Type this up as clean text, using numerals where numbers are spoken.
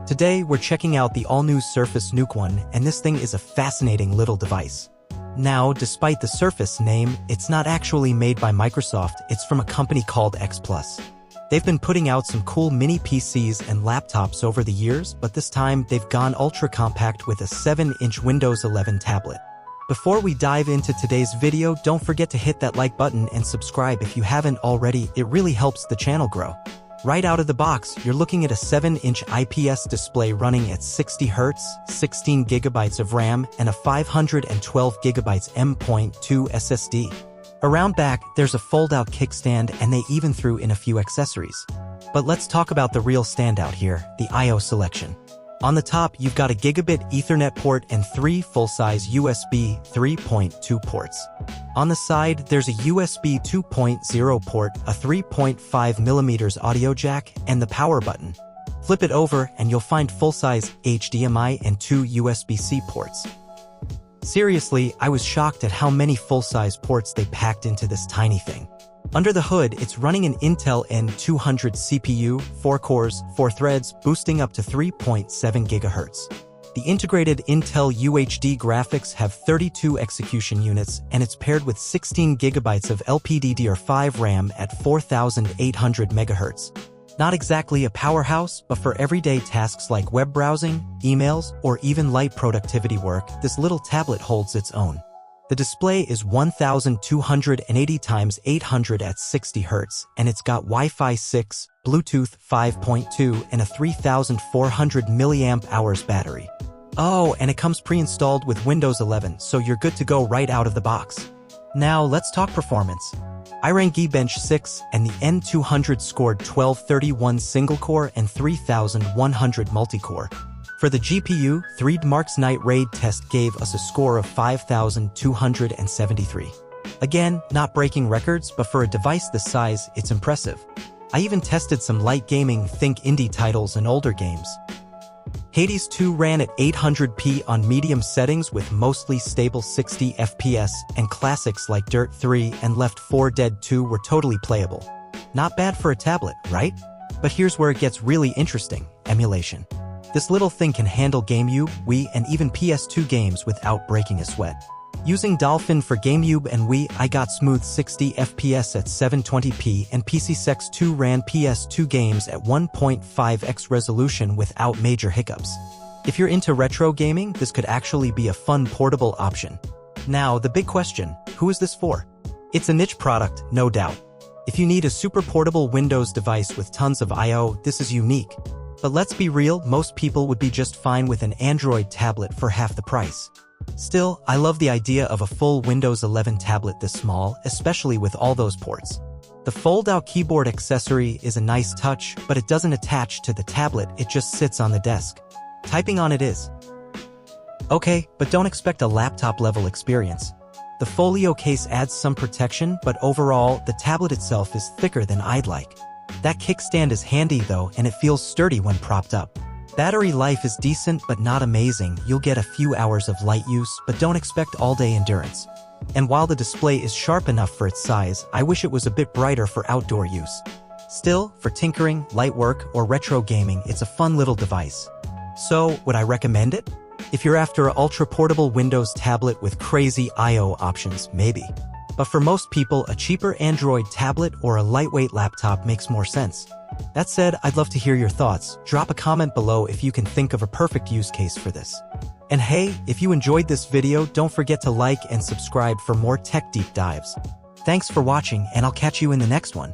Today, we're checking out the all-new Surface NUC1, and this thing is a fascinating little device. Now, despite the Surface name, it's not actually made by Microsoft, it's from a company called X Plus. They've been putting out some cool mini PCs and laptops over the years, but this time they've gone ultra-compact with a 7-inch Windows 11 tablet. Before we dive into today's video, don't forget to hit that like button and subscribe if you haven't already, it really helps the channel grow. Right out of the box, you're looking at a 7-inch IPS display running at 60 Hz, 16 GB of RAM, and a 512 GB M.2 SSD. Around back, there's a fold-out kickstand, and they even threw in a few accessories. But let's talk about the real standout here, the I/O selection. On the top, you've got a Gigabit Ethernet port and 3 full-size USB 3.2 ports. On the side, there's a USB 2.0 port, a 3.5mm audio jack, and the power button. Flip it over and you'll find full-size HDMI and 2 USB-C ports. Seriously, I was shocked at how many full-size ports they packed into this tiny thing. Under the hood, it's running an Intel N200 CPU, 4 cores, 4 threads, boosting up to 3.7 GHz. The integrated Intel UHD graphics have 32 execution units, and it's paired with 16 GB of LPDDR5 RAM at 4,800 MHz. Not exactly a powerhouse, but for everyday tasks like web browsing, emails, or even light productivity work, this little tablet holds its own. The display is 1280 x 800 at 60 Hz, and it's got Wi-Fi 6, Bluetooth 5.2, and a 3,400 mAh battery. Oh, and it comes pre-installed with Windows 11, so you're good to go right out of the box. Now, let's talk performance. I ran Geekbench 6, and the N200 scored 1231 single-core and 3100 multi-core. For the GPU, 3DMark's Night Raid test gave us a score of 5,273. Again, not breaking records, but for a device this size, it's impressive. I even tested some light gaming, think indie titles and older games. Hades 2 ran at 800p on medium settings with mostly stable 60 FPS, and classics like Dirt 3 and Left 4 Dead 2 were totally playable. Not bad for a tablet, right? But here's where it gets really interesting, emulation. This little thing can handle GameCube, Wii, and even PS2 games without breaking a sweat. Using Dolphin for GameCube and Wii, I got smooth 60 FPS at 720p, and PCSX 2 ran PS2 games at 1.5x resolution without major hiccups. If you're into retro gaming, this could actually be a fun portable option. Now, the big question, who is this for? It's a niche product, no doubt. If you need a super portable Windows device with tons of I/O, this is unique. But let's be real, most people would be just fine with an Android tablet for half the price. Still, I love the idea of a full Windows 11 tablet this small, especially with all those ports. The fold-out keyboard accessory is a nice touch, but it doesn't attach to the tablet, it just sits on the desk. Typing on it is okay, but don't expect a laptop-level experience. The folio case adds some protection, but overall, the tablet itself is thicker than I'd like. That kickstand is handy though, and it feels sturdy when propped up. Battery life is decent but not amazing, you'll get a few hours of light use, but don't expect all-day endurance. And while the display is sharp enough for its size, I wish it was a bit brighter for outdoor use. Still, for tinkering, light work, or retro gaming, it's a fun little device. So, would I recommend it? If you're after an ultra-portable Windows tablet with crazy I/O options, maybe. But for most people, a cheaper Android tablet or a lightweight laptop makes more sense. That said, I'd love to hear your thoughts. Drop a comment below if you can think of a perfect use case for this. And hey, if you enjoyed this video, don't forget to like and subscribe for more tech deep dives. Thanks for watching, and I'll catch you in the next one.